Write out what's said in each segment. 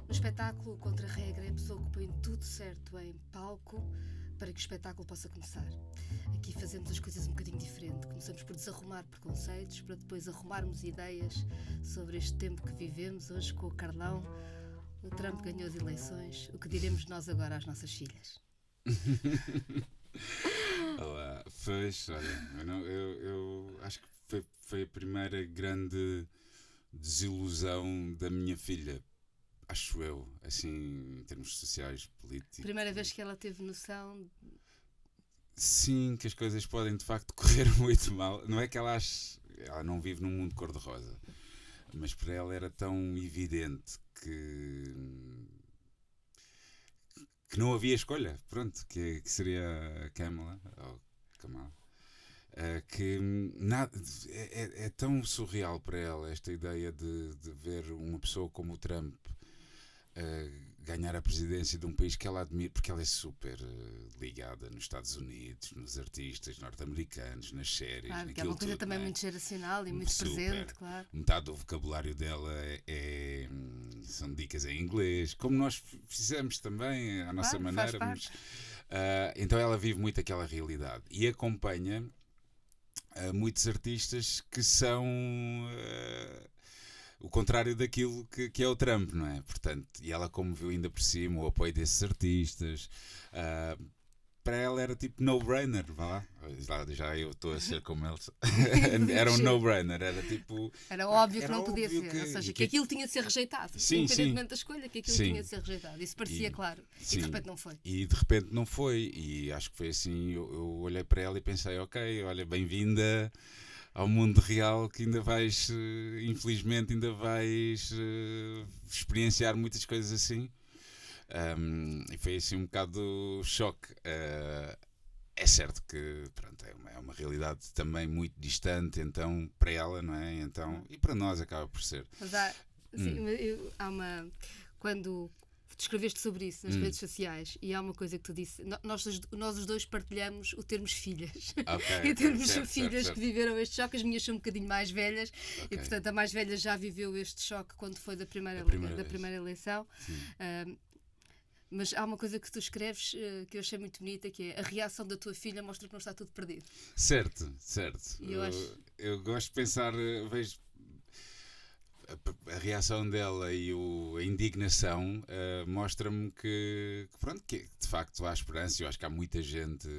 No espetáculo, contra a regra, é a pessoa que põe tudo certo em palco para que o espetáculo possa começar. Aqui fazemos as coisas um bocadinho diferente. Começamos por desarrumar preconceitos, para depois arrumarmos ideias sobre este tempo que vivemos. Hoje, com o Carlão, o Trump ganhou as eleições. O que diremos nós agora às nossas filhas? Olá, pois, olha, eu acho que foi a primeira grande desilusão da minha filha, acho eu, assim, em termos sociais, políticos. Primeira vez que ela teve noção. Sim, que as coisas podem de facto correr muito mal. Não é que ela ache, ela não vive num mundo cor-de-rosa, mas para ela era tão evidente que não havia escolha, pronto, que seria a Kamala, ou Kamala, que nada, é tão surreal para ela esta ideia de ver uma pessoa como o Trump ganhar a presidência de um país que ela admira, porque ela é super ligada nos Estados Unidos, nos artistas norte-americanos, nas séries, Claro, que é naquilo uma coisa tudo, também não é? muito geracional e muito Super. presente, claro. Metade do vocabulário dela são dicas em inglês, como nós fizemos também à nossa Claro, maneira. faz parte. Então ela vive muito aquela realidade e acompanha muitos artistas que são o contrário daquilo que é o Trump, não é? Portanto, e ela, como viu ainda por cima o apoio desses artistas, para ela era tipo no-brainer, vá lá. Já eu estou a ser como eles. Era um no-brainer, era tipo. Era óbvio que era não podia óbvio ser, ou seja, que aquilo tinha de ser rejeitado, Sim, independentemente sim. da escolha, que aquilo Sim. tinha de ser rejeitado. Isso parecia claro. E Sim. de repente não foi. E de repente não foi. E acho que foi assim. Eu olhei para ela e pensei: ok, olha, bem-vinda ao mundo real, que ainda vais, infelizmente, ainda vais experienciar muitas coisas assim. E foi assim um bocado choque. É certo que pronto, é uma realidade também muito distante, então, para ela, não é? Então, e para nós acaba por ser. Mas há uma. Quando escreveste sobre isso nas redes sociais, e há uma coisa que tu disse, nós os dois partilhamos o termos filhas. Okay, e termos certo, filhas certo. que viveram este choque. As minhas são um bocadinho mais velhas, Okay. e portanto a mais velha já viveu este choque quando foi da primeira eleição. Mas há uma coisa que tu escreves que eu achei muito bonita, que é: a reação da tua filha mostra que não está tudo perdido. Certo. E Eu gosto de pensar, vejo a reação dela e a indignação mostra-me pronto, que de facto há esperança. Eu acho que há muita gente,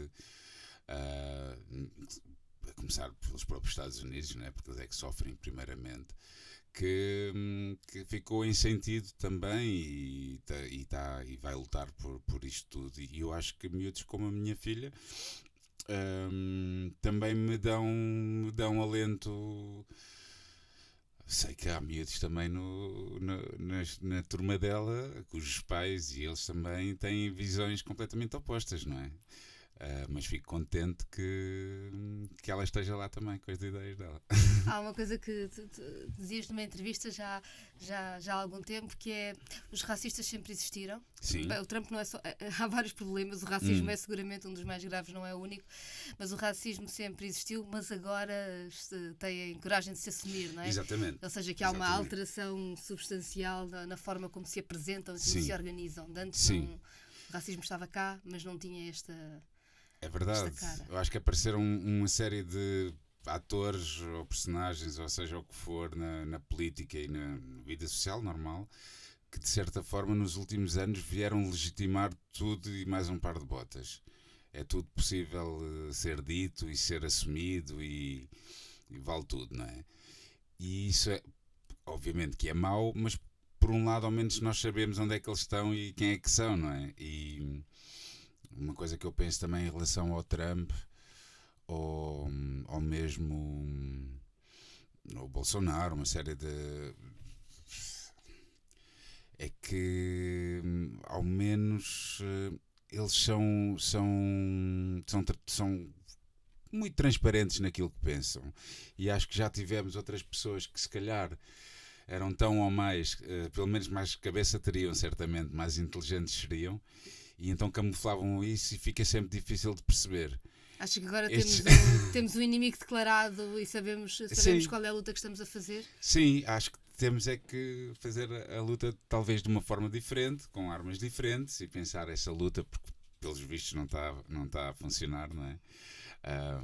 a começar pelos próprios Estados Unidos, não é? Porque eles é que sofrem primeiramente, que ficou em sentido também e vai lutar por isto tudo. E eu acho que miúdos como a minha filha também me dão alento. Sei que há miúdos também na turma dela, cujos pais e eles também têm visões completamente opostas, não é? Mas fico contente que ela esteja lá também com as ideias dela. Há uma coisa que tu dizias numa entrevista já há algum tempo, que é: os racistas sempre existiram. Sim. O Trump não é só. Há vários problemas, o racismo é seguramente um dos mais graves, não é o único, mas o racismo sempre existiu, mas agora têm coragem de se assumir, não é? Exatamente. Ou seja, que há uma alteração substancial na forma como se apresentam e como se organizam. Antes o racismo estava cá, mas não tinha esta. É verdade. Eu acho que apareceram uma série de atores ou personagens, ou seja, o que for, na política e na vida social normal, que de certa forma nos últimos anos vieram legitimar tudo e mais um par de botas. É tudo possível ser dito e ser assumido e vale tudo, não é? E isso é, obviamente que é mau, mas por um lado ao menos nós sabemos onde é que eles estão e quem é que são, não é? E uma coisa que eu penso também em relação ao Trump ou mesmo ao Bolsonaro, uma série de... é que ao menos eles são muito transparentes naquilo que pensam, e acho que já tivemos outras pessoas que se calhar eram tão ou mais, pelo menos mais cabeça teriam, certamente mais inteligentes seriam, e então camuflavam isso e fica sempre difícil de perceber. Acho que agora temos um inimigo declarado e sabemos Sim. qual é a luta que estamos a fazer. Sim, acho que temos é que fazer a luta talvez de uma forma diferente, com armas diferentes, e pensar essa luta, porque pelos vistos não está a funcionar, não é?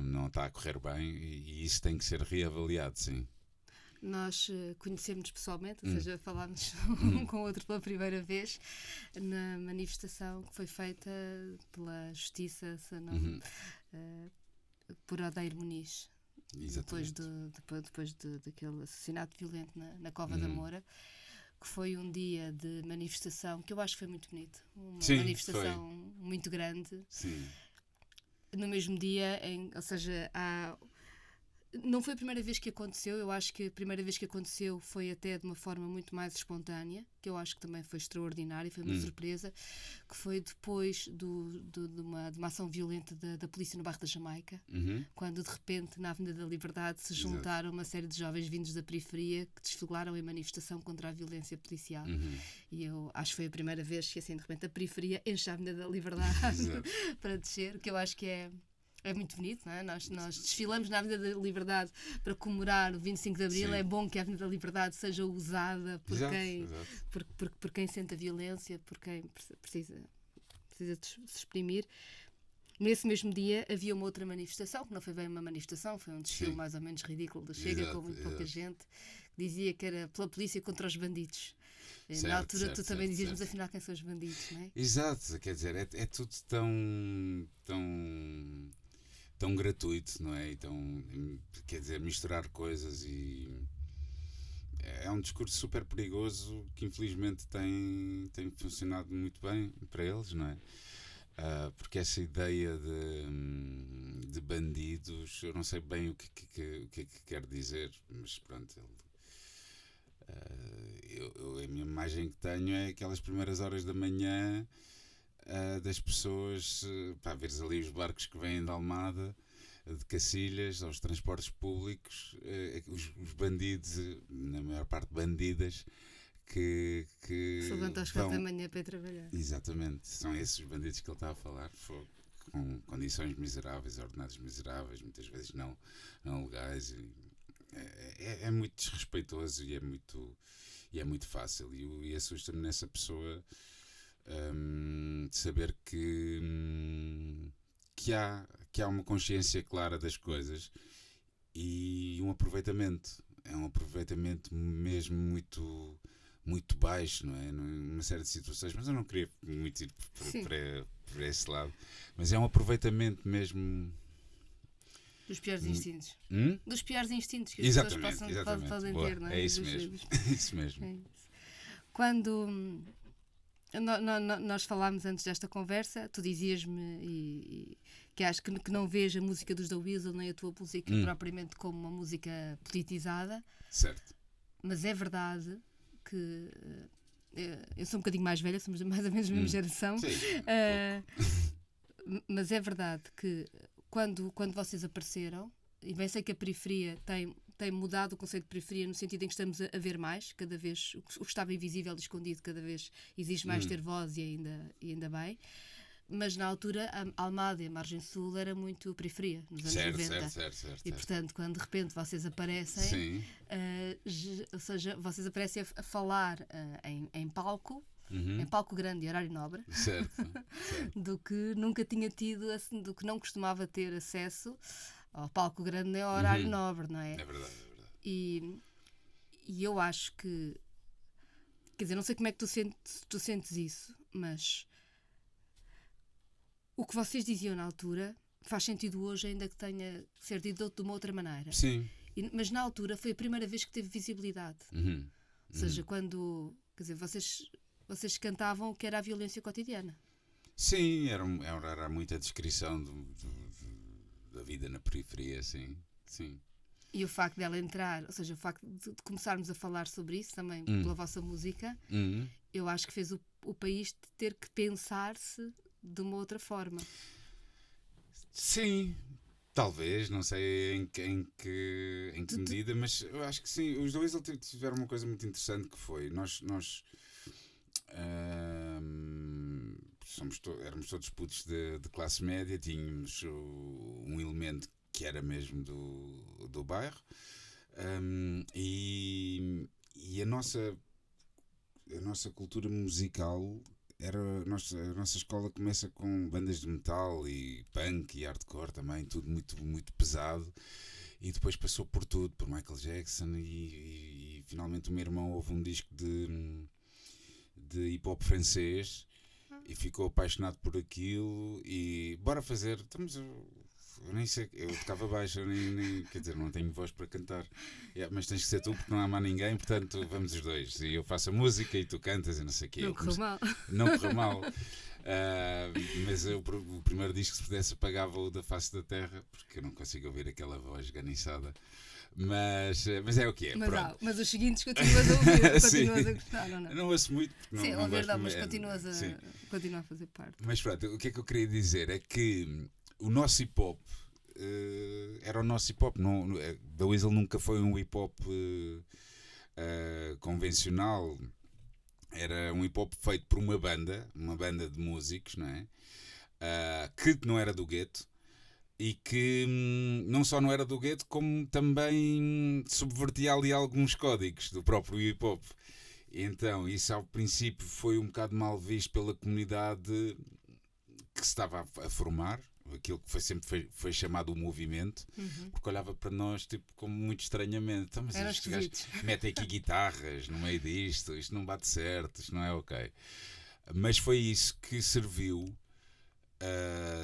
Não está a correr bem, e isso tem que ser reavaliado, sim. Nós conhecemos-nos pessoalmente, ou seja, falámos um com o outro pela primeira vez na manifestação que foi feita pela Justiça por Odeir Muniz. Depois daquele assassinato violento na Cova da Moura, que foi um dia de manifestação que eu acho que foi muito bonito. Uma manifestação muito grande. Sim. No mesmo dia, ou seja, não foi a primeira vez que aconteceu. Eu acho que a primeira vez que aconteceu foi até de uma forma muito mais espontânea, que eu acho que também foi extraordinária, foi uma surpresa, que foi depois de uma ação violenta da polícia no bairro da Jamaica, quando de repente na Avenida da Liberdade se juntaram uma série de jovens vindos da periferia que desfilaram em manifestação contra a violência policial. E eu acho que foi a primeira vez que assim de repente a periferia enche a Avenida da Liberdade para descer, que eu acho que é muito bonito, não é? Nós desfilamos na Avenida da Liberdade para comemorar o 25 de Abril. Sim. É bom que a Avenida da Liberdade seja usada por quem sente a violência, por quem precisa de se exprimir. Nesse mesmo dia havia uma outra manifestação, que não foi bem uma manifestação, foi um desfile mais ou menos ridículo do Chega, com muito pouca gente, que dizia que era pela polícia contra os bandidos. Certo, na altura tu também dizias, mas afinal quem são os bandidos, não é? Exato, quer dizer, é tudo tão gratuito, não é? Quer dizer, misturar coisas, e é um discurso super perigoso que infelizmente tem funcionado muito bem para eles, não é? Porque essa ideia de bandidos, eu não sei bem o que quer dizer, mas pronto, a minha imagem que tenho é aquelas primeiras horas da manhã, das pessoas, veres ali os barcos que vêm de Almada, de Cacilhas, aos transportes públicos, os bandidos, na maior parte bandidas, que se levantam às 4 da manhã para ir trabalhar. Exatamente, são esses os bandidos que ele está a falar, com condições miseráveis, ordenados miseráveis, muitas vezes não legais. É muito desrespeitoso e é muito fácil, e assusta-me nessa pessoa de saber que há uma consciência clara das coisas e um aproveitamento. É um aproveitamento mesmo muito, muito baixo, não é? Numa série de situações, mas eu não queria muito ir por esse lado. Mas é um aproveitamento mesmo. Dos piores instintos. Dos piores instintos que as pessoas podem ter, não é? É isso mesmo. Isso mesmo. É isso. Quando nós falámos antes desta conversa, tu dizias-me que acho que não vês a música dos The Weasel nem a tua música propriamente como uma música politizada. Certo. Mas é verdade que eu sou um bocadinho mais velha, somos mais ou menos da mesma geração. Sim, mas é verdade que quando vocês apareceram, e bem sei que a periferia tem mudado o conceito de periferia no sentido em que estamos a ver mais, cada vez o que estava invisível e escondido cada vez exige mais ter voz, e ainda bem. Mas na altura a Almada e a Margem Sul era muito periferia, nos anos 90. Certo. E portanto, quando de repente vocês aparecem, ou seja, vocês aparecem a falar em palco, em palco grande e horário nobre, certo. do que nunca tinha tido, do que não costumava ter acesso ao palco grande nem ao horário nobre, não é? É verdade. E eu acho que, quer dizer, não sei como é que tu sentes isso, mas o que vocês diziam na altura faz sentido hoje, ainda que tenha que ser dito de uma outra maneira. Sim. Mas na altura foi a primeira vez que teve visibilidade. Ou seja, quando, quer dizer, vocês cantavam o que era a violência cotidiana. Sim, era muita descrição da vida na periferia, sim. E o facto dela entrar, ou seja, o facto de começarmos a falar sobre isso também pela vossa música, eu acho que fez o país ter que pensar-se de uma outra forma. Sim, talvez, não sei em que medida, mas eu acho que sim. Os dois tiveram uma coisa muito interessante, que foi nós éramos todos putos de classe média, tínhamos um elemento que era mesmo do bairro, e E a nossa cultura musical era a nossa escola começa com bandas de metal e punk e hardcore também, tudo muito, muito pesado, e depois passou por tudo, por Michael Jackson, e finalmente o meu irmão ouve um disco de hip hop francês e ficou apaixonado por aquilo e bora fazer. Eu nem sei, eu tocava baixo, quer dizer, não tenho voz para cantar, mas tens que ser tu porque não há mais ninguém, portanto vamos os dois. E eu faço a música e tu cantas e não sei o quê. Não correu mal. Não correu mal. Mas o primeiro disco, se pudesse, apagava-o da face da terra, porque eu não consigo ouvir aquela voz ganiçada. Mas é o que é. Mas os seguintes continuas a ouvir, continuas a gostar, ou não? Não ouço muito. Porque sim, não ouvir não, mas continua a fazer parte. Mas pronto, o que é que eu queria dizer é que o nosso hip hop era o nosso hip hop. The Weasel nunca foi um hip hop convencional. Era um hip hop feito por uma banda de músicos, não é? Que não era do gueto e que não só não era do gueto, como também subvertia ali alguns códigos do próprio hip hop. Então, isso ao princípio foi um bocado mal visto pela comunidade que se estava a formar, aquilo que sempre foi chamado o movimento, porque olhava para nós tipo como muito estranhamente. Então, mas estes gajos metem aqui guitarras no meio disto, isto não bate certo, isto não é ok. Mas foi isso que serviu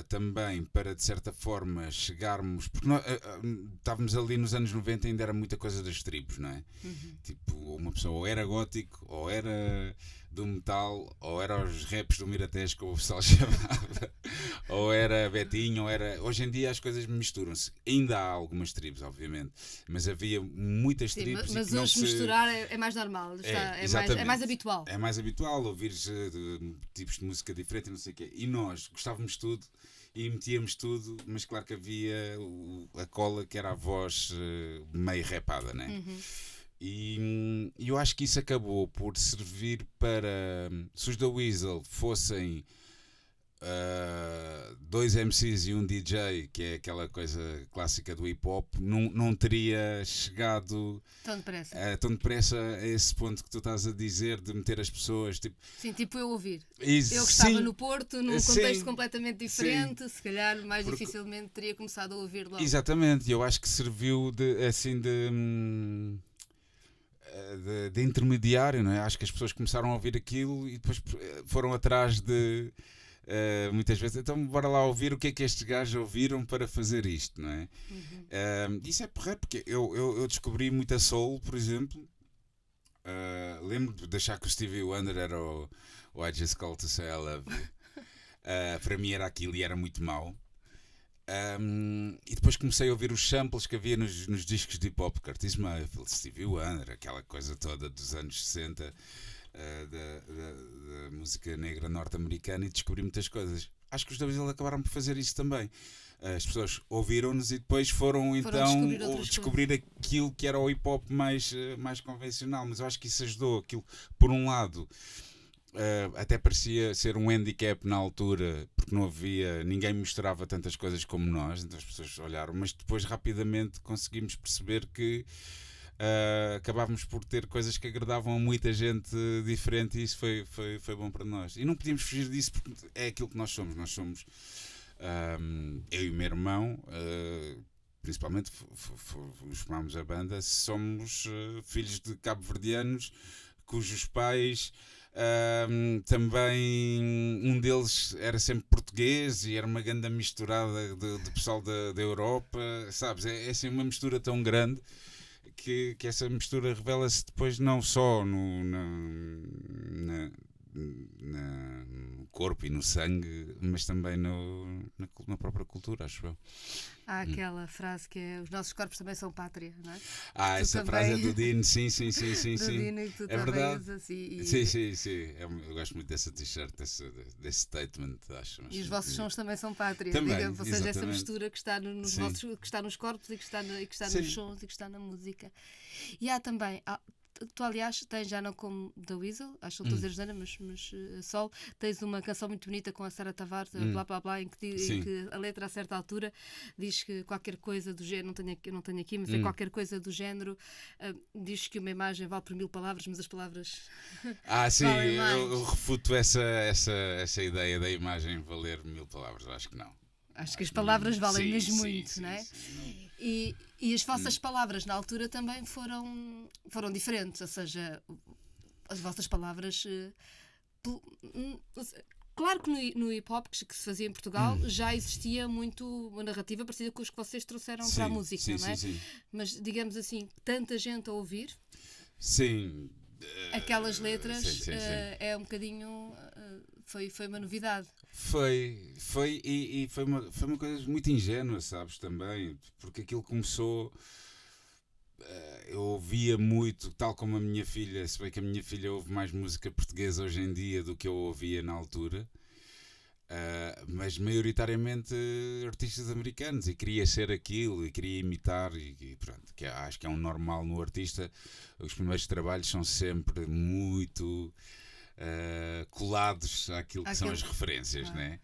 também para, de certa forma, chegarmos, porque nós estávamos ali nos anos 90, ainda era muita coisa das tribos, não é? Tipo, uma pessoa ou era gótico, ou era do metal, ou era os raps do Miratejo, como o pessoal chamava, ou era Betinho, ou era... Hoje em dia as coisas misturam-se. Ainda há algumas tribos, obviamente, mas havia muitas tribos. Mas hoje misturar é mais normal, é mais habitual. É mais habitual ouvir tipos de música diferente e não sei o quê. E nós gostávamos de tudo e metíamos tudo, mas claro que havia a cola que era a voz meio rapada, não é? E eu acho que isso acabou por servir para... Se os The Weasel fossem dois MCs e um DJ, que é aquela coisa clássica do hip hop, não teria chegado tão depressa a esse ponto que tu estás a dizer, de meter as pessoas tipo... Sim, tipo eu ouvir. Eu que estava no Porto, num contexto completamente diferente, se calhar dificilmente teria começado a ouvir logo. Exatamente, eu acho que serviu de intermediário, não é? Acho que as pessoas começaram a ouvir aquilo e depois foram atrás de muitas vezes, então bora lá ouvir o que é que estes gajos ouviram para fazer isto, não é? Isso é porreiro, porque eu descobri muita soul, por exemplo. Lembro de achar que o Stevie Wonder era o I Just Call to Say I Love You. Para mim era aquilo e era muito mau. E depois comecei a ouvir os samples que havia nos discos de hip hop, Curtis Mayfield, Stevie Wonder, aquela coisa toda dos anos 60 da música negra norte-americana, e descobri muitas coisas. Acho que os Weasel acabaram por fazer isso também. As pessoas ouviram-nos e depois foram então descobrir aquilo que era o hip hop mais convencional, mas eu acho que isso ajudou. Aquilo, por um lado, até parecia ser um handicap na altura, porque não havia, ninguém misturava tantas coisas como nós, então as pessoas olharam, mas depois rapidamente conseguimos perceber que acabávamos por ter coisas que agradavam a muita gente diferente, e isso foi bom para nós. E não podíamos fugir disso, porque é aquilo que nós somos. Nós somos, eu e o meu irmão, principalmente formámos a banda, somos filhos de cabo-verdianos, cujos pais... também um deles era sempre português e era uma grande misturada de pessoal da Europa, sabes? É assim uma mistura tão grande que essa mistura revela-se depois não só no corpo e no sangue, mas também na própria cultura, acho eu. Há aquela frase que é: os nossos corpos também são pátria, não é? Essa frase é do Dino, sim. Do Dino, e tu é verdade. Assim, Sim. Eu gosto muito dessa t-shirt, desse statement, acho. E os vossos sons também são pátria, também, ou seja, essa mistura que está que está nos corpos e que está nos sons e que está na música. E há também, Tu, aliás, tens, já não como da Weasel, acho que não estou a dizer mas Sol, tens uma canção muito bonita com a Sara Tavares, blá blá blá, em que a letra a certa altura diz que qualquer coisa do género, não tenho aqui, mas é qualquer coisa do género, diz que uma imagem vale por 1000 palavras, mas as palavras sim, valem mais. eu refuto essa ideia da imagem valer 1000 palavras, acho que não. Acho que as palavras valem mesmo muito, sim, não é? Sim. E as vossas palavras na altura também foram diferentes, ou seja, as vossas palavras. Claro que no hip-hop que se fazia em Portugal já existia muito uma narrativa parecida com os que vocês trouxeram para a música, não é? Sim. Mas, digamos assim, tanta gente a ouvir. Sim. Aquelas letras é um bocadinho. Foi uma novidade. Foi uma coisa muito ingênua, sabes, também, porque aquilo começou, eu ouvia muito, tal como a minha filha, se bem que a minha filha ouve mais música portuguesa hoje em dia do que eu ouvia na altura, mas maioritariamente artistas americanos, e queria ser aquilo, e queria imitar, e pronto, acho que é um normal no artista, os primeiros trabalhos são sempre muito... colados àquilo que são as referências, né?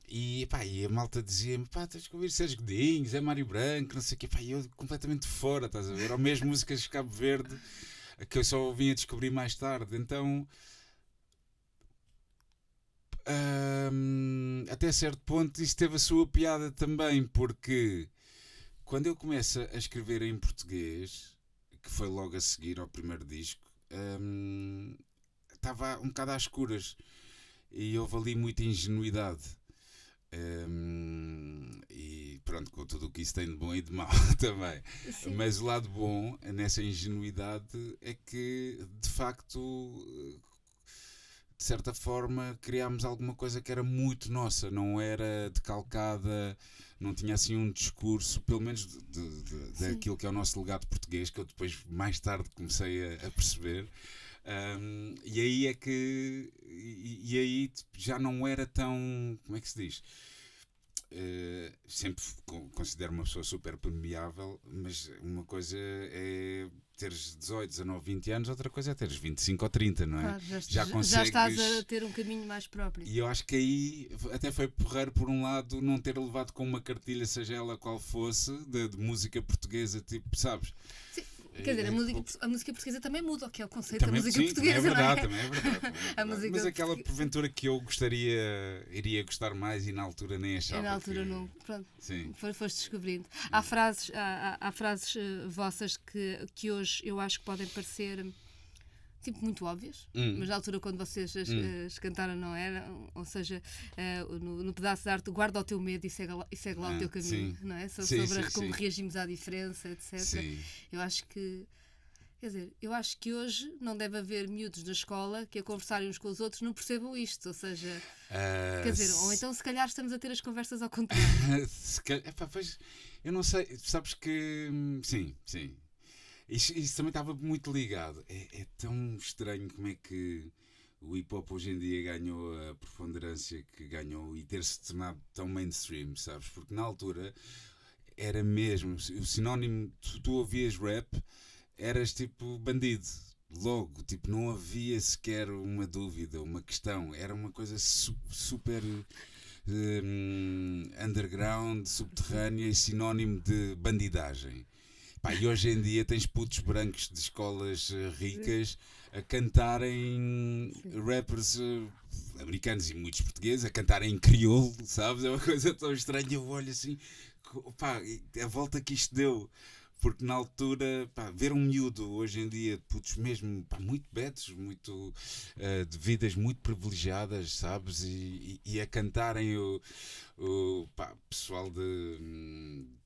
E a malta dizia-me: tens que ouvir Sérgio Godinho, Zé Mário Branco, não sei o quê, e eu completamente fora, estás a ver? Ou mesmo músicas de Cabo Verde que eu só vim a descobrir mais tarde. Então, até certo ponto, isso teve a sua piada também, porque quando eu começo a escrever em português, que foi logo a seguir ao primeiro disco, estava um bocado às escuras e houve ali muita ingenuidade, e pronto, com tudo o que isso tem de bom e de mau também. Sim. Mas o lado bom nessa ingenuidade é que de facto, de certa forma, criámos alguma coisa que era muito nossa, não era decalcada, não tinha assim um discurso, pelo menos daquilo que é o nosso legado português, que eu depois mais tarde comecei a perceber. E aí é que aí já não era tão, como é que se diz, sempre considero uma pessoa super permeável, mas uma coisa é teres 18, 19, 20 anos, outra coisa é teres 25 ou 30, não é? Claro, já estás a ter um caminho mais próprio. E eu acho que aí até foi porreiro, por um lado, não ter levado com uma cartilha, seja ela qual fosse, de música portuguesa, tipo, sabes? Sim. Quer dizer, a música portuguesa também muda, o que é o conceito da música portuguesa, também é verdade. Mas aquela porventura que eu iria gostar mais e na altura nem achava. Na altura não, pronto, foste descobrindo. Há frases vossas que hoje eu acho que podem parecer tipo muito óbvias, mas na altura quando vocês as cantaram não era, ou seja, no pedaço de arte, guarda o teu medo e segue lá o teu caminho, não é? Sobre como reagimos à diferença, etc. Sim. Eu acho que hoje não deve haver miúdos na escola que a conversarem uns com os outros não percebam isto, ou seja, quer dizer, ou então se calhar estamos a ter as conversas ao contrário. Pois, eu não sei, sabes que sim. Isso também estava muito ligado. É tão estranho como é que o hip-hop hoje em dia ganhou a preponderância que ganhou e ter-se tornado tão mainstream, sabes? Porque na altura era mesmo o sinónimo, tu ouvias rap, eras tipo bandido. Logo, tipo, não havia sequer uma dúvida, uma questão. Era uma coisa super underground, subterrânea e sinónimo de bandidagem. E hoje em dia tens putos brancos de escolas ricas a cantarem rappers americanos e muitos portugueses a cantarem em crioulo, sabes? É uma coisa tão estranha. Eu olho assim, a volta que isto deu. Porque na altura, ver um miúdo hoje em dia, putos mesmo, muito betos, muito, de vidas muito privilegiadas, sabes? E a cantarem o pessoal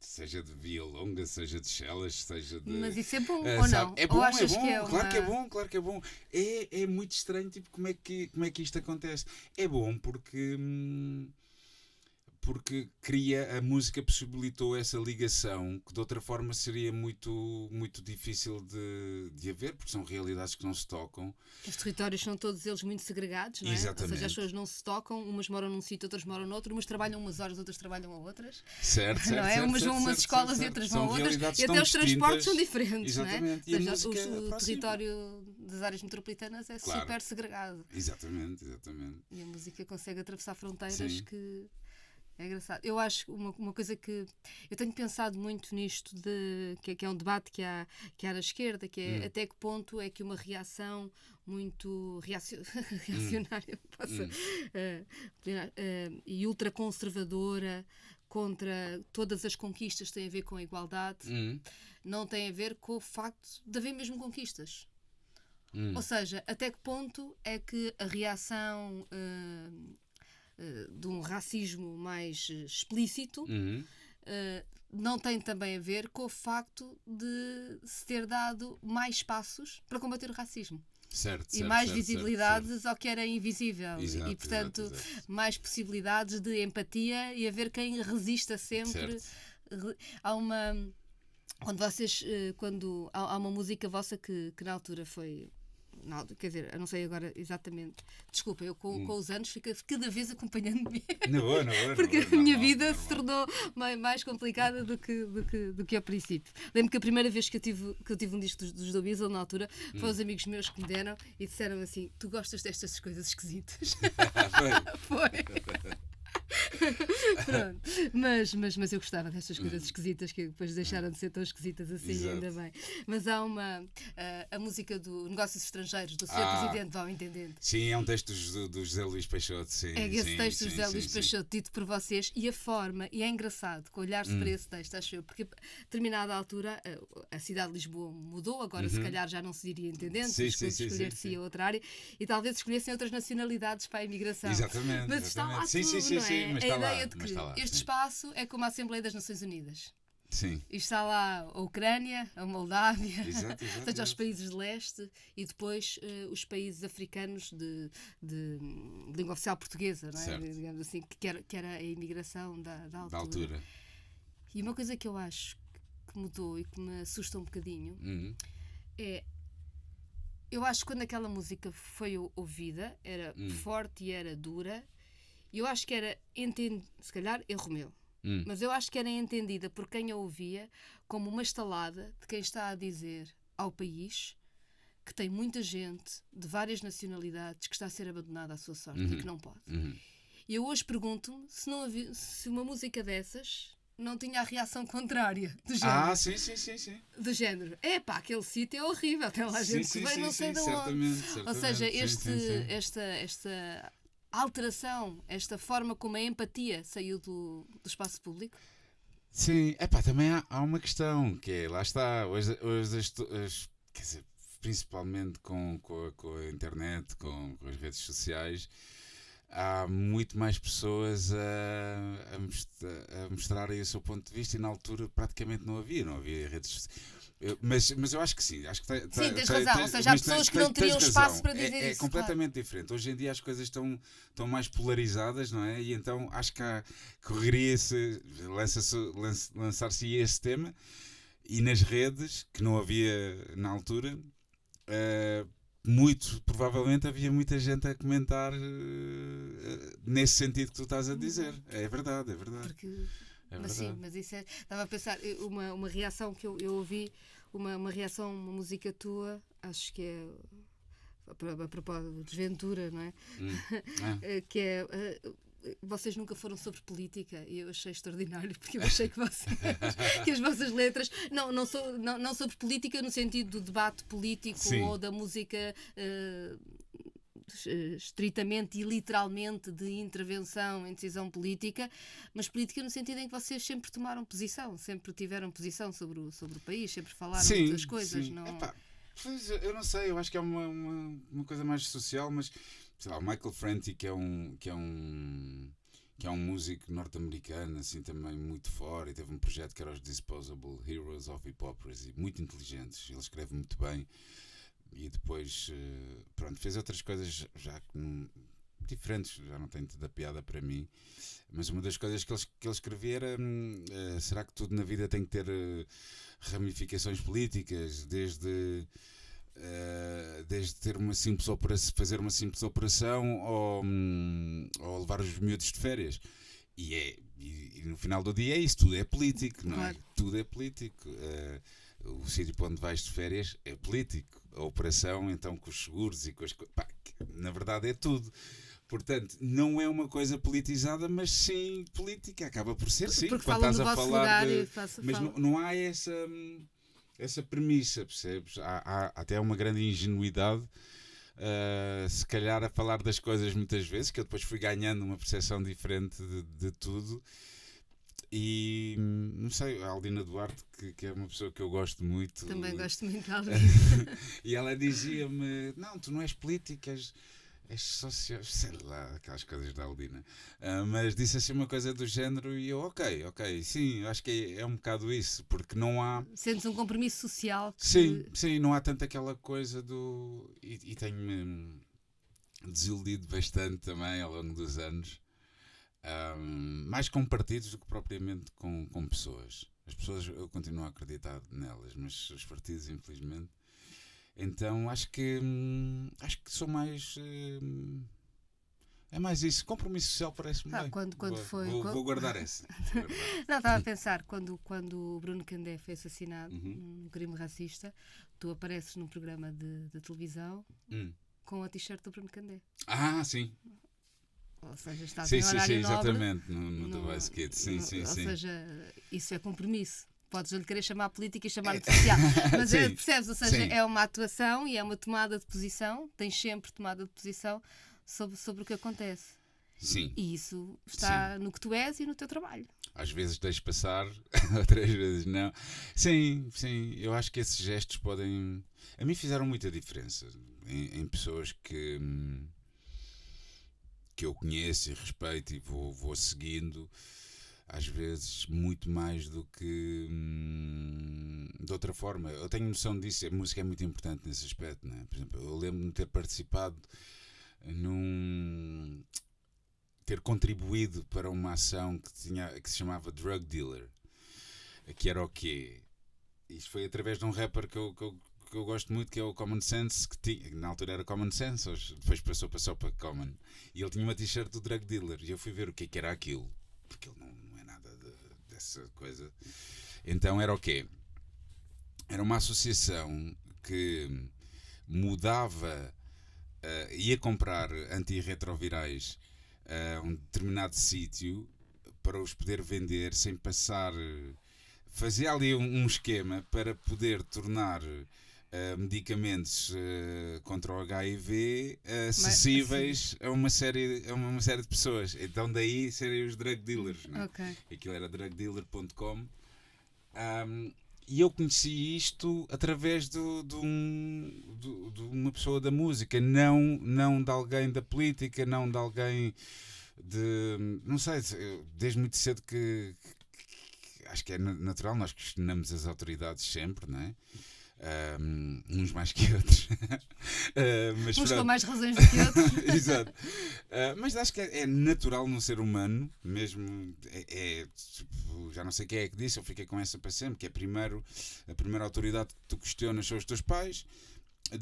seja de Via Longa, seja de Chelas, seja de... Mas isso é bom ou não? É bom, ou achas que é uma... Claro que é bom. É muito estranho, tipo, como é que isto acontece? É bom porque porque a música possibilitou essa ligação que de outra forma seria muito, muito difícil de haver, porque são realidades que não se tocam. Os territórios são todos eles muito segregados, não é? Exatamente. Ou seja, as pessoas não se tocam, umas moram num sítio, outras moram noutro, umas trabalham umas horas, outras trabalham a outras. Certo, não é? certo, umas vão a umas escolas e outras vão a outras, e até os transportes são diferentes, exatamente. não é? Ou seja, o território das áreas metropolitanas é super segregado. Exatamente. E a música consegue atravessar fronteiras. Sim. Que é engraçado. Eu acho uma coisa que eu tenho pensado muito nisto que é um debate que há na esquerda, que é até que ponto é que uma reação muito reacionária e ultraconservadora contra todas as conquistas que têm a ver com a igualdade não tem a ver com o facto de haver mesmo conquistas. Ou seja, até que ponto é que a reação de um racismo mais explícito não tem também a ver com o facto de se ter dado mais passos para combater o racismo. Certo, mais visibilidades ao que era invisível. Exato, e, portanto, exato. mais possibilidades de empatia e haver quem resista sempre. Há uma... Quando há uma música vossa que na altura foi... Não, quer dizer, eu não sei agora exatamente. Desculpa, eu com os anos fico cada vez acompanhando-me. Porque a minha vida se tornou mais complicada do que ao princípio. Lembro que a primeira vez que eu tive um disco dos The Weasel na altura foi os amigos meus que me deram e disseram assim: tu gostas destas coisas esquisitas? Foi. Pronto. Mas eu gostava destas coisas esquisitas que depois deixaram de ser tão esquisitas assim. Exato. Ainda bem. Mas há a música do Negócios Estrangeiros do Sr. Presidente, vão entendendo. Sim, é um texto do José Luís Peixoto. Sim, é esse texto do José Luís Peixoto dito por vocês e a forma, e é engraçado que olhar-se para esse texto, acho eu, porque a determinada altura a cidade de Lisboa mudou, agora se calhar já não se diria Intendente, escolher-se outra área e talvez escolhessem outras nacionalidades para a imigração. Exatamente. Mas está lá tudo, não é? Mas a ideia de que este sim. espaço é como a Assembleia das Nações Unidas. Sim. E está lá a Ucrânia, a Moldávia, exato. Os países de leste e depois os países africanos de língua oficial portuguesa, não é? Digamos assim, que era a imigração da altura. E uma coisa que eu acho que mudou e que me assusta um bocadinho é... Eu acho que quando aquela música foi ouvida, era forte e era dura. E eu acho que era se calhar erro meu, mas eu acho que era entendida por quem a ouvia como uma estalada de quem está a dizer ao país que tem muita gente de várias nacionalidades que está a ser abandonada à sua sorte e que não pode. E eu hoje pergunto-me se uma música dessas não tinha a reação contrária do género. Sim. Do género, aquele sítio é horrível, tem lá gente que vem não sei de onde. Certamente. Ou seja, esta alteração, esta forma como a empatia saiu do espaço público? Sim, também há uma questão que é, lá está, hoje quer dizer, principalmente com a internet, com as redes sociais, há muito mais pessoas a mostrarem o seu ponto de vista e na altura praticamente não havia redes sociais. Mas eu acho que sim. Acho que sim, tens razão. Ou seja, há pessoas que não teriam espaço para dizer isso. É completamente diferente. Hoje em dia as coisas estão mais polarizadas, não é? E então acho que correria-se, lançar-se esse tema e nas redes, que não havia na altura, muito provavelmente havia muita gente a comentar nesse sentido que tu estás a dizer. É verdade. Porque... Mas isso é... Estava a pensar, uma reação que eu ouvi, uma música tua, acho que é a propósito de Desventura, não é? Que é... Vocês nunca foram sobre política e eu achei extraordinário porque eu achei que as vossas letras não sobre política no sentido do debate político ou da música estritamente e literalmente de intervenção em decisão política, mas política no sentido em que vocês sempre tomaram posição, sempre tiveram posição sobre o país, sempre falaram das coisas. Sim. Não... Pois, eu não sei, eu acho que é uma coisa mais social, mas sei lá, o Michael Franti, que é um músico norte-americano, assim também muito fora, e teve um projeto que era os Disposable Heroes of Hypocrisy, muito inteligentes, ele escreve muito bem. E depois, fez outras coisas já que diferentes, já não tem tanta piada para mim. Mas uma das coisas que ele escrevia era será que tudo na vida tem que ter ramificações políticas, desde ter uma simples operação, fazer uma simples operação ou levar os miúdos de férias. E no final do dia é isso, tudo é político, não é? Tudo é político. O sítio para onde vais de férias é político. A operação, então, com os seguros e com as coisas. Na verdade é tudo. Portanto, não é uma coisa politizada, mas sim política. Acaba por ser, sim. Porque falam do vosso lugar e mas não há essa premissa, percebes? Há até uma grande ingenuidade, se calhar, a falar das coisas muitas vezes, que eu depois fui ganhando uma percepção diferente de tudo. E não sei, a Aldina Duarte, que é uma pessoa que eu gosto muito. Também gosto muito da Aldina. E ela dizia-me: não, tu não és política, és social, sei lá, aquelas coisas da Aldina. Mas disse assim uma coisa do género e eu, ok, sim, acho que é um bocado isso, porque não há... Sentes um compromisso social? Sim, não há tanto aquela coisa do... E tenho-me desiludido bastante também ao longo dos anos, mais com partidos do que propriamente com pessoas. As pessoas eu continuo a acreditar nelas, mas os partidos, infelizmente... Então acho que sou mais... é mais isso. Compromisso social parece-me bem. Vou guardar essa. Não, estava a pensar, quando o Bruno Candé foi assassinado num crime racista, tu apareces num programa de televisão com a t-shirt do Bruno Candé. Sim. Ou seja, estás em horário nobre. Exatamente, no The Voice Kids. Sim. Ou seja, isso é compromisso. Podes lhe querer chamar política e chamar-lhe social, mas percebes? Ou seja, é uma atuação e é uma tomada de posição, tens sempre tomada de posição sobre o que acontece. Sim. E isso está no que tu és e no teu trabalho. Às vezes deixo passar, outras vezes não. Sim, eu acho que esses gestos podem... A mim fizeram muita diferença em pessoas que eu conheço e respeito e vou seguindo. Às vezes muito mais do que de outra forma. Eu tenho noção disso, a música é muito importante nesse aspecto, não é? Por exemplo, eu lembro-me de ter participado ter contribuído para uma ação que se chamava Drug Dealer, que era o quê? Isto foi através de um rapper que eu gosto muito, que é o Common Sense, que na altura era Common Sense, depois passou só para Common, e ele tinha uma t-shirt do Drug Dealer, e eu fui ver o que era aquilo, porque ele não é nada dessa coisa. Então era o quê? Era uma associação que mudava, ia comprar antirretrovirais a um determinado sítio para os poder vender sem passar... Fazia ali um esquema para poder tornar medicamentos contra o HIV acessíveis a uma série de pessoas. Então daí seriam os drug dealers, não é? Okay. Aquilo era drugdealer.com. E eu conheci isto através de uma pessoa da música, não de alguém da política, não de alguém de... Não sei, desde muito cedo que acho que é natural, nós questionamos as autoridades sempre, não é? Uns mais que outros. Mas uns com mais razões do que outros. Exato. Mas acho que é natural num ser humano, mesmo. Já não sei quem é que disse, eu fiquei com essa para sempre, que é a primeira autoridade que tu questionas são os teus pais,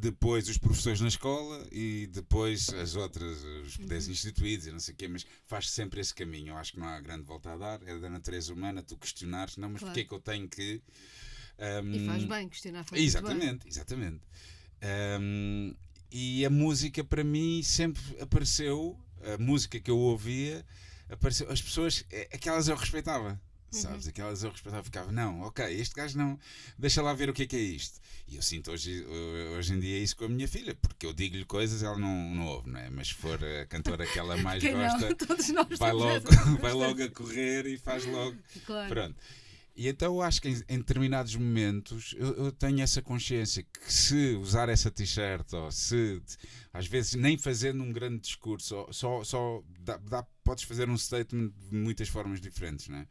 depois os professores na escola e depois as outras, os poderes instituídos e não sei o quê, mas faz sempre esse caminho. Eu acho que não há grande volta a dar, é da natureza humana tu questionares, não, mas porque é que eu tenho que... E faz bem questionar. Exatamente. E a música para mim sempre apareceu, a música que eu ouvia, apareceu, as pessoas, aquelas eu respeitava. Sabes, aquelas eu respeitava, ficava, não, ok, este gajo não, deixa lá ver o que é isto. E eu sinto hoje em dia isso com a minha filha, porque eu digo-lhe coisas, ela não ouve, não é? Mas se for a cantora que ela mais gosta, vai logo a correr e faz logo. Claro. Pronto. E então eu acho que em determinados momentos eu tenho essa consciência que se usar essa t-shirt ou se Às vezes nem fazendo um grande discurso, só podes fazer um statement de muitas formas diferentes, não é?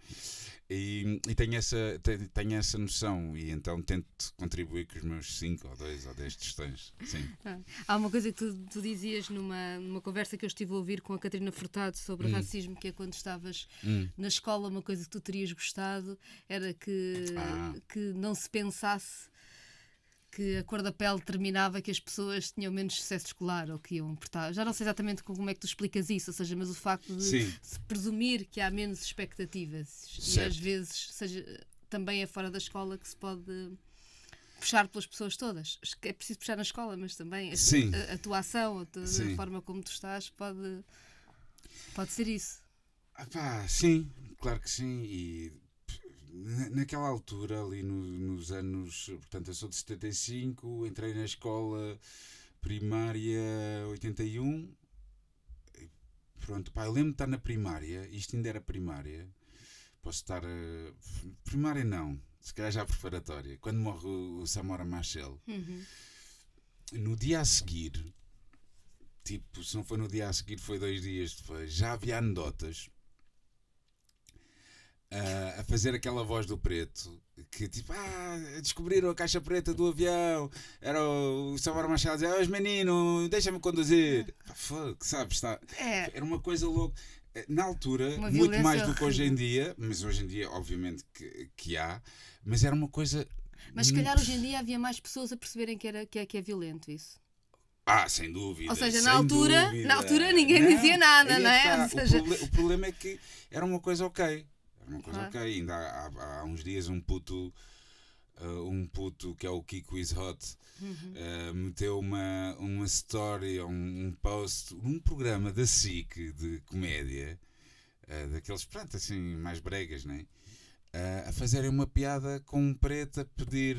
E tenho essa noção, e então tento contribuir com os meus 5 ou 2 ou 10 questões. Sim. Há uma coisa que tu dizias numa conversa que eu estive a ouvir com a Catarina Furtado sobre racismo, que é quando estavas na escola, uma coisa que tu terias gostado era que não se pensasse que a cor da pele determinava que as pessoas tinham menos sucesso escolar ou que iam portar. Já não sei exatamente como é que tu explicas isso, ou seja, mas o facto de se presumir que há menos expectativas certo. E às vezes também é fora da escola que se pode puxar pelas pessoas todas. É preciso puxar na escola, mas também a tua ação, a forma como tu estás pode ser isso. Sim, claro que sim. E naquela altura, ali nos anos, portanto eu sou de 75, entrei na escola primária 81, pronto, eu lembro de estar na primária, isto ainda era primária, posso estar, primária não, se calhar já preparatória, quando morre o Samora Machel, no dia a seguir, tipo, se não foi no dia a seguir, foi 2 dias depois, já havia anedotas a fazer aquela voz do preto que tipo, descobriram a caixa preta do avião, era o Samora Machel a dizer, os menino, deixa-me conduzir, sabes, era uma coisa louca na altura, muito mais do que hoje em dia, mas hoje em dia obviamente que há, mas era uma coisa, mas se calhar hoje em dia havia mais pessoas a perceberem que é violento isso. Sem dúvida. Ou seja, na altura ninguém dizia nada, não é? Ou seja... o problema é que era uma coisa ok. Ainda há uns dias um puto que é o Kiko is Hot meteu uma story, um post num programa da SIC de comédia, daqueles, pronto, assim, mais bregas, não é? A fazerem uma piada com um preto a pedir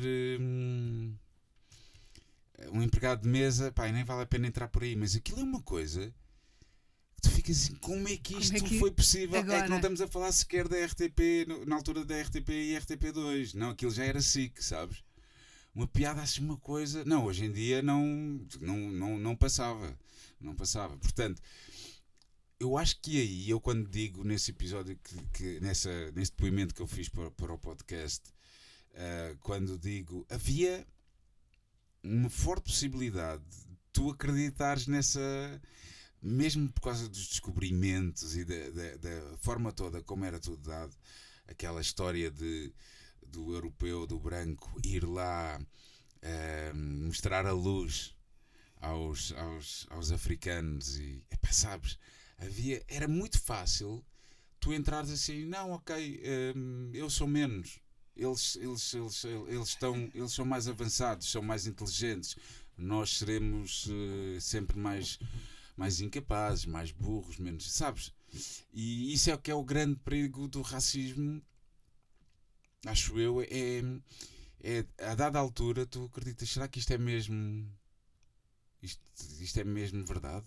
um empregado de mesa, nem vale a pena entrar por aí, mas aquilo é uma coisa... Tu ficas assim, como é que isto foi possível? Agora... É que não estamos a falar sequer da RTP, na altura da RTP e RTP2. Não, aquilo já era SIC, sabes? Uma piada assim, uma coisa... Não, hoje em dia não passava. Não passava. Portanto, eu acho que aí, eu quando digo nesse episódio, nesse depoimento que eu fiz para o podcast, quando digo, havia uma forte possibilidade de tu acreditares nessa... Mesmo por causa dos descobrimentos e da forma toda como era tudo dado, aquela história do europeu, do branco, ir lá mostrar a luz aos africanos e, sabes, era muito fácil tu entrares assim, não, ok, eu sou menos, eles são mais avançados, são mais inteligentes, nós seremos sempre mais incapazes, mais burros, menos, sabes? E isso é o que é o grande perigo do racismo, acho eu, é a dada altura tu acreditas, será que isto é mesmo verdade?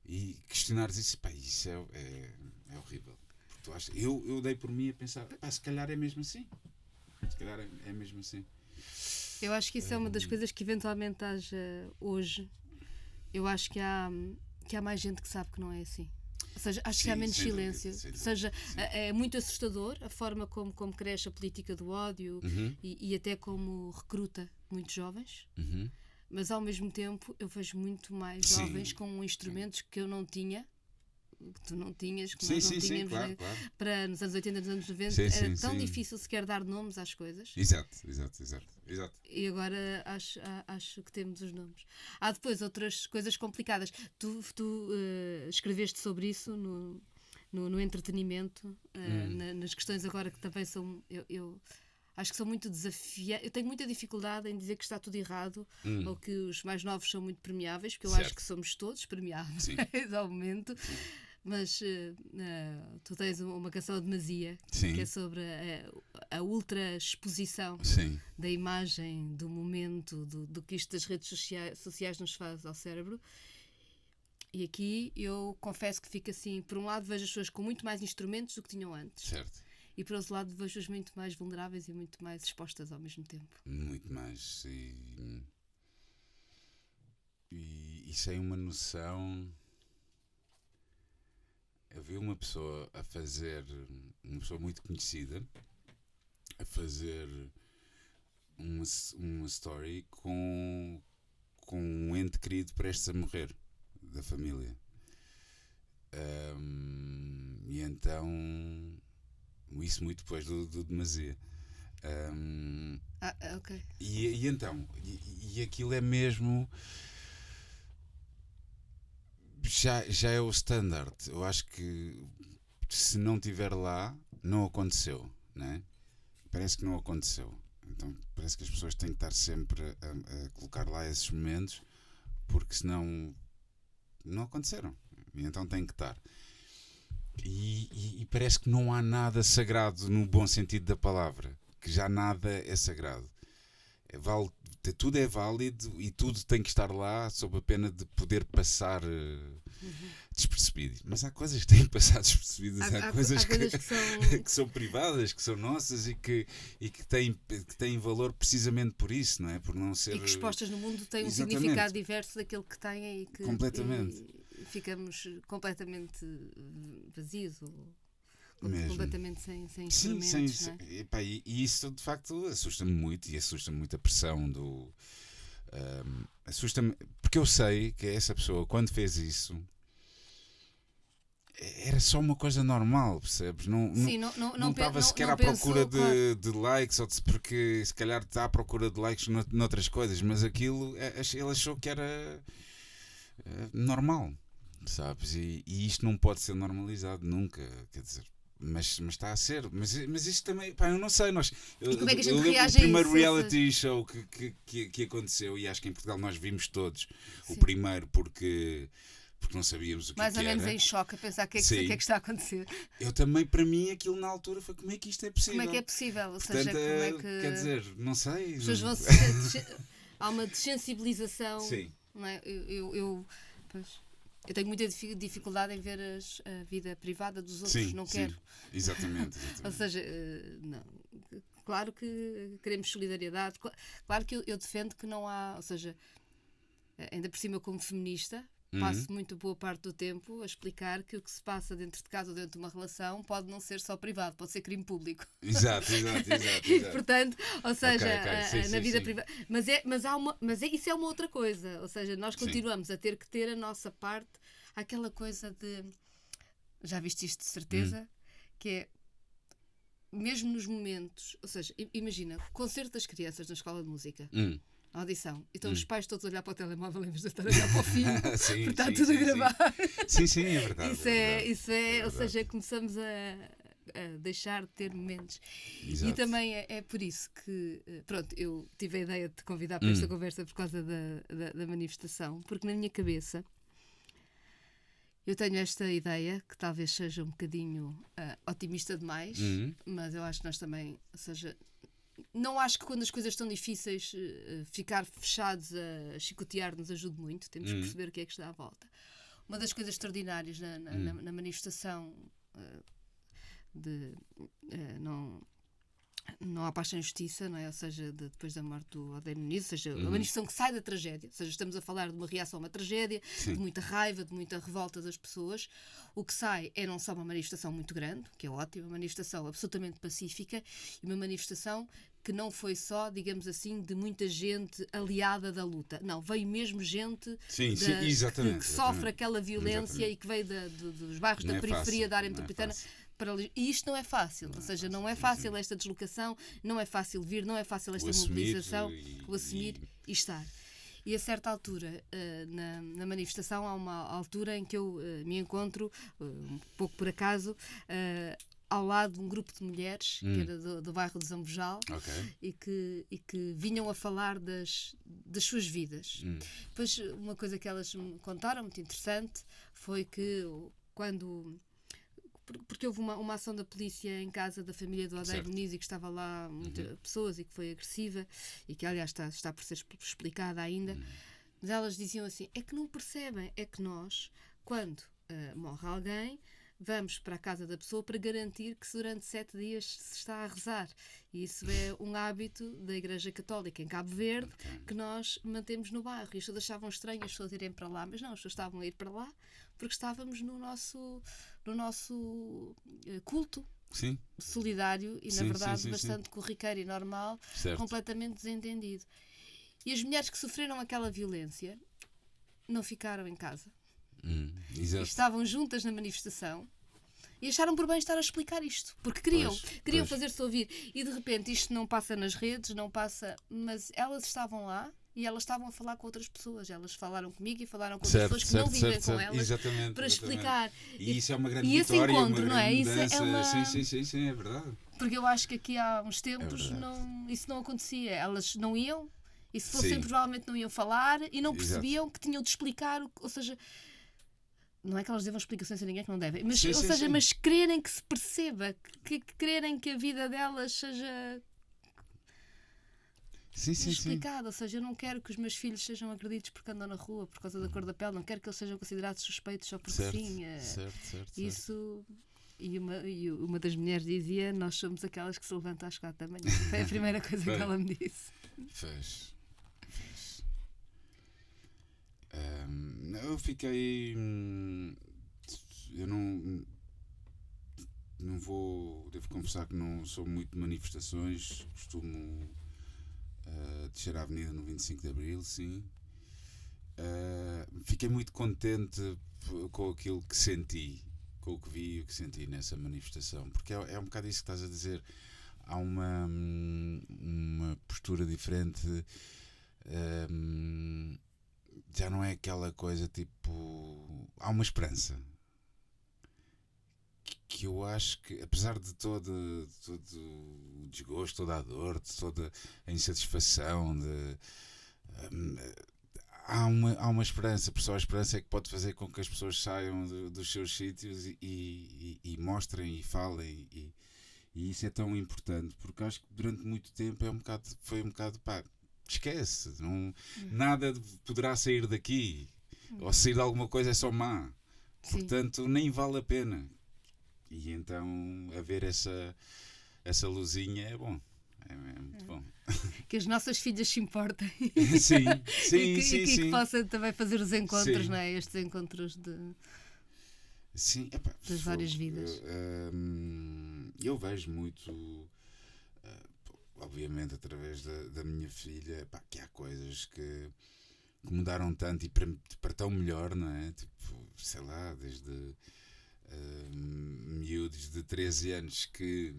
E questionares isso, isso é horrível. Porque tu achas, eu dei por mim a pensar, se calhar é mesmo assim. Se calhar é mesmo assim. Eu acho que isso é uma das coisas que eventualmente haja hoje. Eu acho que há mais gente que sabe que não é assim. Ou seja, acho que há menos silêncio. Ou seja, é muito assustador a forma como cresce a política do ódio e até como recruta muitos jovens. Mas ao mesmo tempo eu vejo muito mais jovens com instrumentos que eu não tinha, que tu não tinhas, que nós não tínhamos, claro. Para nos anos 80 e nos anos 90 era tão difícil sequer dar nomes às coisas. Exato. E agora acho que temos os nomes. Há depois outras coisas complicadas. Tu escreveste sobre isso no entretenimento, nas questões agora que também são... Eu acho que são muito desafiantes. Eu tenho muita dificuldade em dizer que está tudo errado ou que os mais novos são muito permeáveis, porque eu acho que somos todos permeáveis ao momento. Mas tu tens uma canção, a Demasia, que é sobre a ultra exposição da imagem, do momento, do que isto das redes sociais nos faz ao cérebro. E aqui eu confesso que fico assim, por um lado vejo as pessoas com muito mais instrumentos do que tinham antes. Certo. E por outro lado vejo-as muito mais vulneráveis e muito mais expostas ao mesmo tempo. Muito mais. E isso é uma noção. Eu vi uma pessoa a fazer, uma pessoa muito conhecida, a fazer uma story com um ente querido prestes a morrer da família. E então, isso muito depois do Demasia. Ok. E então, aquilo é mesmo. Já é o standard. Eu acho que se não estiver lá, não aconteceu, né? Parece que não aconteceu. Então parece que as pessoas têm que estar sempre a colocar lá esses momentos, porque senão não aconteceram. E então tem que estar. E parece que não há nada sagrado no bom sentido da palavra. Que já nada é sagrado. Tudo é válido e tudo tem que estar lá sob a pena de poder passar despercebido. Mas há coisas que têm que passar despercebidas. Há coisas que são privadas, que são nossas e que têm valor precisamente por isso, não é? Por não ser... E que expostas no mundo têm um significado diverso daquele que têm e que completamente. E ficamos completamente vazios ou mesmo. Completamente sem instrumentos. Sim, não é? E isso de facto assusta-me muito, e assusta-me muito a pressão do... assusta-me, porque eu sei que essa pessoa, quando fez isso, era só uma coisa normal, percebes? Não estava sequer à procura de likes, porque se calhar está à procura de likes noutras coisas, mas aquilo ele achou que era normal, sabes? E isto não pode ser normalizado nunca, quer dizer. Mas está a ser. Mas isto também. Pá, eu não sei. E como é que a gente reage a isso? O primeiro reality show que aconteceu, e acho que em Portugal nós vimos todos. Sim. O primeiro porque não sabíamos o que mais era. Mais ou menos em choque a pensar o que é que está a acontecer. Eu também, para mim, aquilo na altura foi como é que isto é possível? Como é que é possível? Ou portanto, seja, como é que. Quer dizer, não sei. As pessoas há uma desensibilização. Sim. Não é? Eu tenho muita dificuldade em ver a vida privada dos outros, não quero. Sim, exatamente. Ou seja, não. Claro que queremos solidariedade, claro que eu defendo que não há, ou seja, ainda por cima eu como feminista, passo muito boa parte do tempo a explicar que o que se passa dentro de casa ou dentro de uma relação pode não ser só privado, pode ser crime público. Exato. Portanto, ou seja, okay. Na vida privada. Mas isso é uma outra coisa. Ou seja, nós continuamos a ter que ter a nossa parte, aquela coisa de. Já viste isto de certeza? Que é. Mesmo nos momentos. Ou seja, imagina, concerto das crianças na escola de música. Audição. Então os pais todos a olhar para o telemóvel em vez de estar a olhar para o filho, porque está tudo a gravar. Sim, é verdade. Isso é, ou seja, começamos a deixar de ter momentos. Exato. E também é por isso que, pronto, eu tive a ideia de te convidar para esta conversa por causa da manifestação, porque na minha cabeça eu tenho esta ideia, que talvez seja um bocadinho otimista demais, mas eu acho que nós também, ou seja... Não acho que quando as coisas estão difíceis ficar fechados a chicotear nos ajude muito. Temos que perceber o que é que está à volta. Uma das coisas extraordinárias na manifestação de não há paz sem justiça, não é? Ou seja, depois da morte do Oded Muniz, ou seja, a manifestação que sai da tragédia, ou seja, estamos a falar de uma reação a uma tragédia, de muita raiva, de muita revolta das pessoas. O que sai é não só uma manifestação muito grande, que é ótimo, uma manifestação absolutamente pacífica e uma manifestação que não foi só, digamos assim, de muita gente aliada da luta. Não, veio mesmo gente que sofre aquela violência e que veio dos bairros da periferia da área metropolitana. E isto não é fácil, ou seja, não é fácil esta deslocação, não é fácil vir, não é fácil esta mobilização, o assumir e estar. E a certa altura, na manifestação, há uma altura em que eu me encontro, um pouco por acaso, ao lado de um grupo de mulheres, que era do bairro de Zambojal, e que vinham a falar das suas vidas. Depois, uma coisa que elas me contaram, muito interessante, foi que quando... Porque houve uma ação da polícia em casa da família do Oded Muniz e que estava lá muitas pessoas e que foi agressiva e que, aliás, está por ser explicada ainda. Mas elas diziam assim, é que não percebem, é que nós, quando morre alguém, vamos para a casa da pessoa para garantir que durante 7 dias se está a rezar. E isso é um hábito da Igreja Católica em Cabo Verde que nós mantemos no bairro. E as pessoas achavam estranho as pessoas irem para lá, mas não, as pessoas estavam a ir para lá porque estávamos no nosso culto. Sim. Solidário e, na verdade, bastante corriqueiro e normal, completamente desentendido. E as mulheres que sofreram aquela violência não ficaram em casa. Estavam juntas na manifestação e acharam por bem estar a explicar isto, porque queriam fazer-se ouvir. E de repente isto não passa nas redes, não passa, mas elas estavam lá e elas estavam a falar com outras pessoas. Elas falaram comigo e falaram com outras pessoas que não vivem com elas para explicar. E isso é uma grande vitória. E esse encontro, não é? Isso é uma... Sim, é verdade. Porque eu acho que aqui há uns tempos isso não acontecia. Elas não iam, e se fossem provavelmente não iam falar e não percebiam que tinham de explicar, ou seja... Não é que elas devam explicações a ninguém, que não devem. Mas, mas quererem que se perceba, que quererem que a vida delas seja explicada. Ou seja, eu não quero que os meus filhos sejam agredidos porque andam na rua, por causa da cor da pele. Não quero que eles sejam considerados suspeitos só porque sim. Isso... E uma das mulheres dizia: nós somos aquelas que se levantam às 4 da manhã. Foi a primeira coisa que ela me disse. Eu fiquei. Eu não vou. Devo confessar que não sou muito de manifestações. Costumo descer a avenida no 25 de Abril, sim. Fiquei muito contente com aquilo que senti, com o que vi e o que senti nessa manifestação, porque é um bocado isso que estás a dizer. Há uma postura diferente. Já não é aquela coisa tipo... Há uma esperança que eu acho que, apesar de todo o desgosto, toda a dor, de toda a insatisfação, há uma esperança. Por só a esperança é que pode fazer com que as pessoas saiam dos seus sítios e mostrem e falem, e isso é tão importante, porque acho que durante muito tempo foi um bocado pá, esquece, nada poderá sair daqui, ou sair de alguma coisa é só má, portanto nem vale a pena. E então haver essa luzinha é bom, é muito bom. Que as nossas filhas se importem. Sim. E que possam também fazer os encontros, não é? Estes encontros das várias vidas. Eu vejo muito, obviamente através da minha filha, que há coisas que mudaram tanto e para tão melhor, não é? Tipo, sei lá, desde miúdos de 13 anos que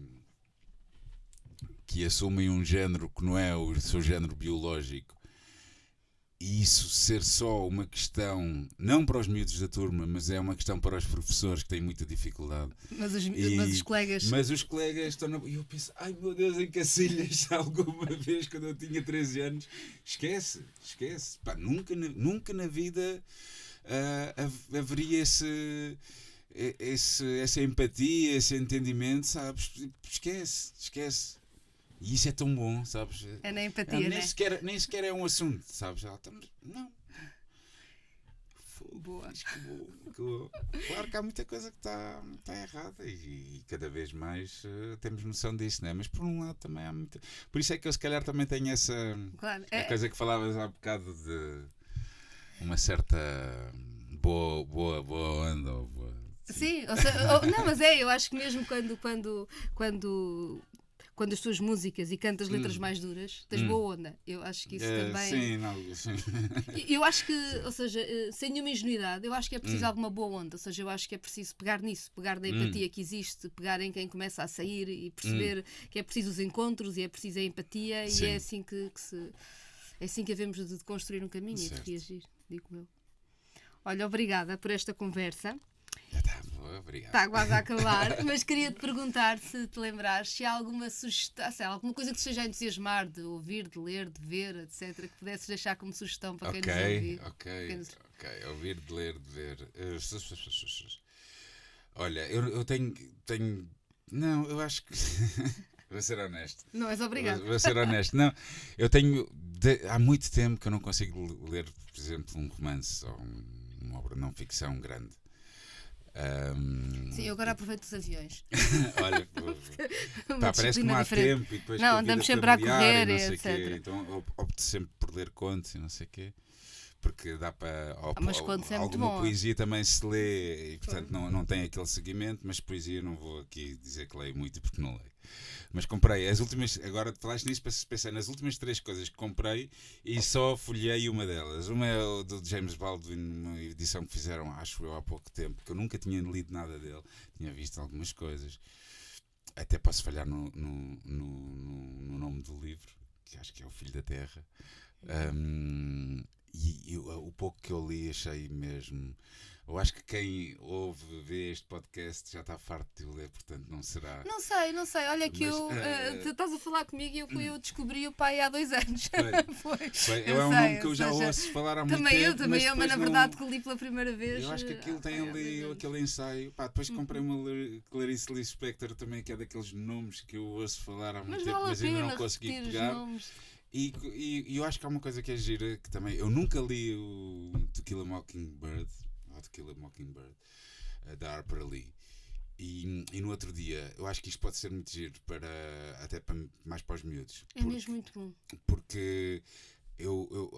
assumem um género que não é o seu género biológico, e isso ser só uma questão, não para os miúdos da turma, mas é uma questão para os professores que têm muita dificuldade. Mas os colegas... Mas os colegas estão... E eu penso, ai meu Deus, em Cacilhas, alguma vez quando eu tinha 13 anos, esquece. Pá, nunca na vida haveria essa empatia, esse entendimento, sabes? Esquece. E isso é tão bom, sabes? É na empatia, nem sequer é um assunto, sabes? Não. Boa. Claro que há muita coisa que está errada e cada vez mais temos noção disso, não é? Mas por um lado também há muita... Por isso é que eu se calhar também tenho essa... Claro. A coisa que falavas há bocado de uma certa boa onda. Ou boa... Sim, não, mas eu acho que mesmo quando as tuas músicas e cantas letras mais duras, tens boa onda. Eu acho que isso também... Sim. Eu acho que, ou seja, sem nenhuma ingenuidade, eu acho que é preciso alguma boa onda. Ou seja, eu acho que é preciso pegar nisso, pegar na empatia que existe, pegar em quem começa a sair e perceber que é preciso os encontros e é preciso a empatia. Sim. E é assim que é assim que havemos de construir um caminho e de reagir, digo eu. Olha, obrigada por esta conversa. Obrigado. Está quase a acabar, mas queria-te perguntar, se te lembrares, se há alguma sugestão, alguma coisa que te esteja a entusiasmar de ouvir, de ler, de ver, etc., que pudesses deixar como sugestão para quem nos ouvir. Ok. Ouvir, de ler, de ver. Olha, eu tenho... Não, eu acho que... Vou ser honesto. Não és obrigado. Vou ser honesto. Não, eu tenho... Há muito tempo que eu não consigo ler, por exemplo, um romance ou uma obra de não ficção grande. Sim, eu agora aproveito os aviões. Olha, parece que não há tempo e depois não, andamos sempre a correr, etc. Então opto sempre por ler contos e não sei o quê. Porque dá para. Mas contos é muito alguma bom. poesia também se lê e, portanto, não tem aquele seguimento. Mas poesia não vou aqui dizer que leio muito porque não leio. Mas comprei as últimas. Agora falaste nisso para se pensar nas últimas 3 coisas que comprei e só folhei uma delas. Uma é o do James Baldwin, uma edição que fizeram, acho eu, há pouco tempo, que eu nunca tinha lido nada dele. Tinha visto algumas coisas. Até posso falhar no nome do livro, que acho que é O Filho da Terra. E o pouco que eu li achei mesmo. Eu acho que quem vê este podcast já está farto de ler, portanto não será. Não sei. Olha que estás a falar comigo e eu descobri o pai há 2 anos. Foi. É um nome que eu já ouço falar há muito tempo. Também mas na verdade que li pela primeira vez. Eu acho que aquilo tem ali aquele ensaio. Depois comprei uma Clarice Lispector também, que é daqueles nomes que eu ouço falar há muito tempo, mas ainda não consegui pegar. E eu acho que há uma coisa que é gira, que também eu nunca li o To Kill a Mockingbird, da Harper Lee. E no outro dia, eu acho que isto pode ser muito giro até mais para os miúdos. É mesmo muito bom. Porque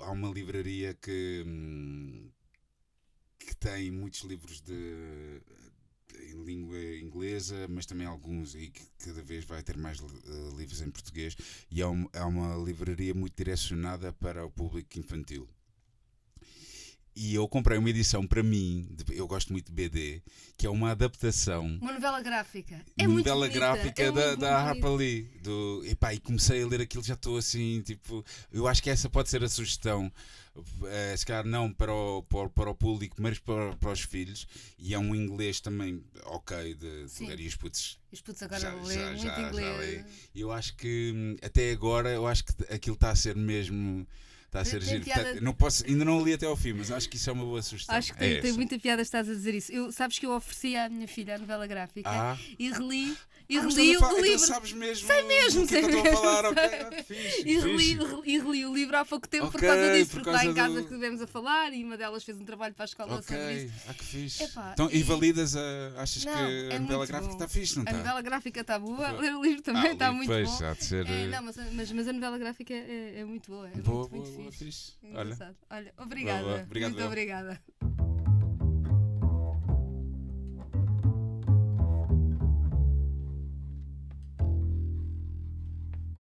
há uma livraria que tem muitos livros em língua inglesa, mas também alguns, e que cada vez vai ter mais livros em português, e é uma livraria muito direcionada para o público infantil. E eu comprei uma edição para mim, eu gosto muito de BD, que é uma adaptação. Uma novela gráfica. Uma novela gráfica da Harper Lee. E comecei a ler aquilo, já estou assim, tipo. Eu acho que essa pode ser a sugestão. Se calhar não para o público, mas para os filhos. E é um inglês também ok de ler. E os putos. Os putos agora lêem muito inglês. E eu acho que até agora, eu acho que aquilo está a ser mesmo. Está a ser giro. Ainda não li até ao fim, mas acho que isso é uma boa sugestão. Acho que tem muita piada estás a dizer isso. Sabes que eu ofereci à minha filha a novela gráfica e reli o livro. Sabes mesmo? Sei mesmo, sei mesmo. Estou a falar, e reli o livro há pouco tempo por causa disso, porque lá em casa estivemos a falar e uma delas fez um trabalho para a escola sobre isso. Que fixe. Então, e validas achas que a novela gráfica está fixe, não está? A novela gráfica está boa, ler o livro também está muito bom. Mas a novela gráfica é muito boa. É muito fixe. Fixe. Olha, obrigada. Muito obrigada.